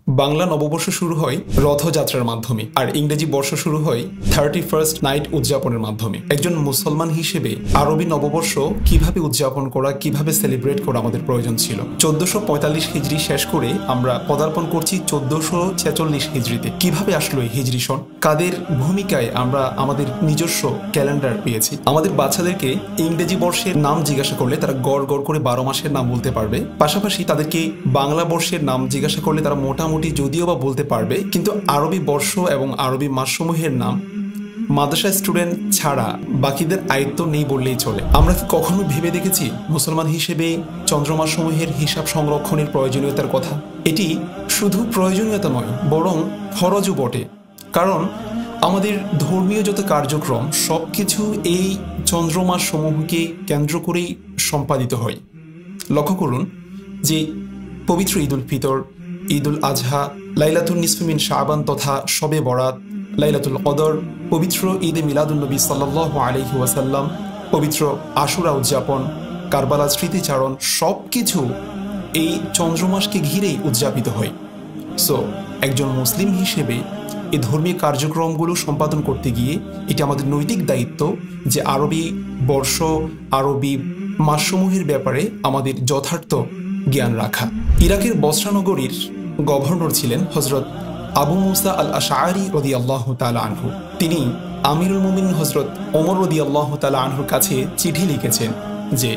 বাংলা নববর্ষ শুরু হয় রথযাত্রার মাধ্যমে আর ইংরেজি বর্ষ শুরু হয় 31st নাইট উদযাপনের মাধ্যমে। একজন মুসলমান হিসেবে আরবি নববর্ষ কিভাবে উদযাপন করা, কিভাবে সেলিব্রেট করা আমাদের প্রয়োজন ছিল। 1445 হিজরি শেষ করে আমরা পদার্পণ করছি 1446 হিজরিতে। কিভাবে আসলো এই হিজরি সন, কাদের ভূমিকায় আমরা আমাদের নিজস্ব ক্যালেন্ডার পেয়েছি। আমাদের বাচ্চাদেরকে ইংরেজি বর্ষের নাম জিজ্ঞাসা করলে তারা গড় গড় করে 12 মাসের নাম বলতে পারবে, পাশাপাশি তাদেরকে বাংলা বর্ষের নাম জিজ্ঞাসা করলে তারা মোটামুটি যদিও বা বলতে পারবে, কিন্তু আরবি বর্ষ এবং আরবি মাসসমূহের নাম মাদ্রাসা স্টুডেন্ট ছাড়া বাকিদের আয়ত্ত নেই বললেই চলে। আমরা কি কখনো ভেবে দেখেছি মুসলমান হিসেবে চন্দ্রমাসসমূহের হিসাব সংরক্ষণের প্রয়োজনীয়তার কথা? এটি শুধু প্রয়োজনীয়তা নয়, বরং ফরজও বটে। কারণ আমাদের ধর্মীয় যত কার্যক্রম সবকিছু এই চন্দ্রমাস সমূহকে কেন্দ্র করেই সম্পাদিত হয়। লক্ষ্য করুন যে পবিত্র ঈদ উল ফিতর, ঈদ উল আজহা, লাইলাতুন নিসফি মিন শাবান তথা শবে বরাত, লাইলাতুল কদর, পবিত্র ঈদে মিলাদুন্নবী সাল্লাল্লাহু আলাইহি ওয়াসাল্লাম, পবিত্র আশুরা উদযাপন, কারবালার স্মৃতিচারণ, সব কিছু এই চন্দ্রমাসকে ঘিরেই উদযাপিত হয়। সো একজন মুসলিম হিসেবে এই ধর্মীয় কার্যক্রমগুলো সম্পাদন করতে গিয়ে এটি আমাদের নৈতিক দায়িত্ব যে আরবি বর্ষ, আরবি মাসসমূহের ব্যাপারে আমাদের যথার্থ জ্ঞান রাখা। ইরাকের বসরা নগরীর গভর্নর ছিলেন হজরত আবু মুসা আল আশআরি রাদিয়াল্লাহু তাআলা আনহু। তিনি আমিরুল মুমিনিন হজরত ওমর রাদিয়াল্লাহু তাআলা আনহুর কাছে চিঠি লিখেছেন যে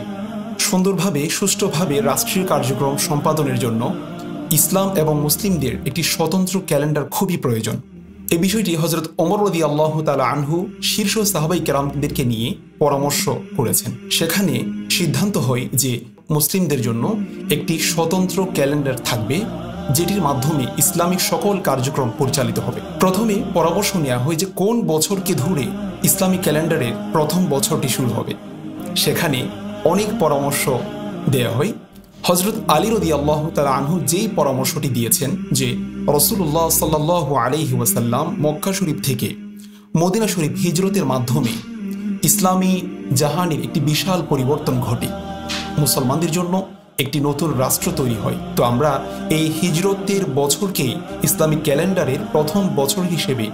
সুন্দরভাবে সুষ্ঠুভাবে রাষ্ট্রীয় কার্যক্রম সম্পাদনের জন্য ইসলাম এবং মুসলিমদের একটি স্বতন্ত্র ক্যালেন্ডার খুবই প্রয়োজন। এই বিষয়টি হজরত ওমর রাদিয়াল্লাহু তাআলা আনহু শীর্ষ সাহাবায়ে কেরামদেরকে নিয়ে পরামর্শ করেছেন। সেখানে সিদ্ধান্ত হয় যে মুসলিমদের জন্য একটি স্বতন্ত্র ক্যালেন্ডার থাকবে, যেটির মাধ্যমে ইসলামিক সকল কার্যক্রম পরিচালিত হবে। প্রথমে পরামর্শ নেওয়া হয় যে কোন বছরকে ধরে ইসলামিক ক্যালেন্ডারের প্রথম বছরটি শুরু হবে। সেখানে অনেক পরামর্শ দেয়া হয়। হজরত আলী রাদিয়াল্লাহু তাআলা আনহু যেই পরামর্শটি দিয়েছেন যে রাসূলুল্লাহ সাল্লাল্লাহু আলাইহি ওয়াসাল্লাম মক্কা শরীফ থেকে মদিনা শরীফ হিজরতের মাধ্যমে ইসলামী জাহানের একটি বিশাল পরিবর্তন ঘটে, মুসলমানদের জন্য একটি নতুন রাষ্ট্র তৈরি হয়। তো আমরা এই হিজরতের বছরকে ইসলামিক ক্যালেন্ডারের প্রথম বছর হিসেবে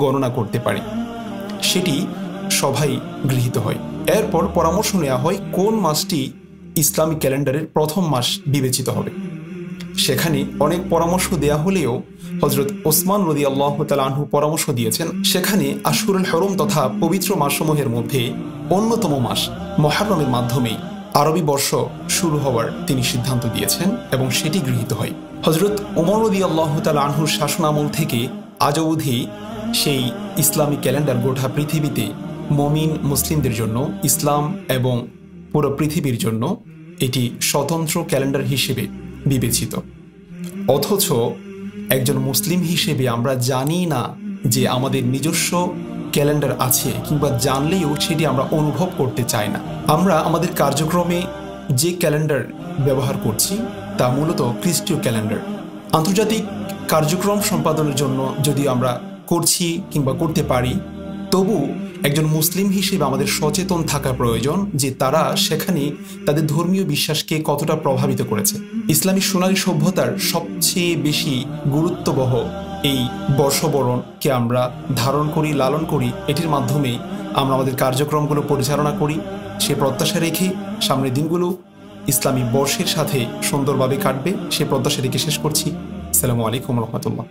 গণনা করতে পারি, সেটি সবাই গৃহীত হয়। এরপর পরামর্শ নেওয়া হয় কোন মাসটি ইসলামিক ক্যালেন্ডারের প্রথম মাস বিবেচিত হবে। সেখানে অনেক পরামর্শ দেয়া হলেও হজরত ওসমান রাদিয়াল্লাহু তাআলা আনহু পরামর্শ দিয়েছেন সেখানে আশহুরুল হরম তথা পবিত্র মাসসমূহের মধ্যে অন্যতম মাস মুহররমের মাধ্যমে আরবি বর্ষ শুরু হওয়ার তিনি সিদ্ধান্ত দিয়েছেন এবং সেটি গৃহীত হয়। হজরত ওমর রাদিয়াল্লাহু তাআলা আনহুর শাসনামল থেকে আজ অবধি সেই ইসলামিক ক্যালেন্ডার গোটা পৃথিবীতে মুমিন মুসলিমদের জন্য, ইসলাম এবং পুরো পৃথিবীর জন্য এটি স্বতন্ত্র ক্যালেন্ডার হিসেবে বিবেচিত। অথচ একজন মুসলিম হিসেবে আমরা জানি না যে আমাদের নিজস্ব ক্যালেন্ডার আছে, কিংবা জানলেও সেটি আমরা অনুভব করতে চাই না। আমরা আমাদের কার্যক্রমে যে ক্যালেন্ডার ব্যবহার করছি তা মূলত খ্রিস্টীয় ক্যালেন্ডার। আন্তর্জাতিক কার্যক্রম সম্পাদনের জন্য যদি আমরা করছি কিংবা করতে পারি, তবু একজন মুসলিম হিসেবে আমাদের সচেতন থাকা প্রয়োজন যে তারা সেখানে তাদের ধর্মীয় বিশ্বাসকে কতটা প্রভাবিত করেছে। ইসলামী সোনালী সভ্যতার সবচেয়ে বেশি গুরুত্ববহ এই বর্ষবরণকে আমরা ধারণ করি, লালন করি, এটির মাধ্যমে আমরা আমাদের কার্যক্রমগুলো পরিচালনা করি। সে প্রত্যাশা রেখে সামনের দিনগুলো ইসলামী বর্ষের সাথে সুন্দরভাবে কাটবে, সে প্রত্যাশা রেখে শেষ করছি। আসসালামু আলাইকুম ওয়া রাহমাতুল্লাহ।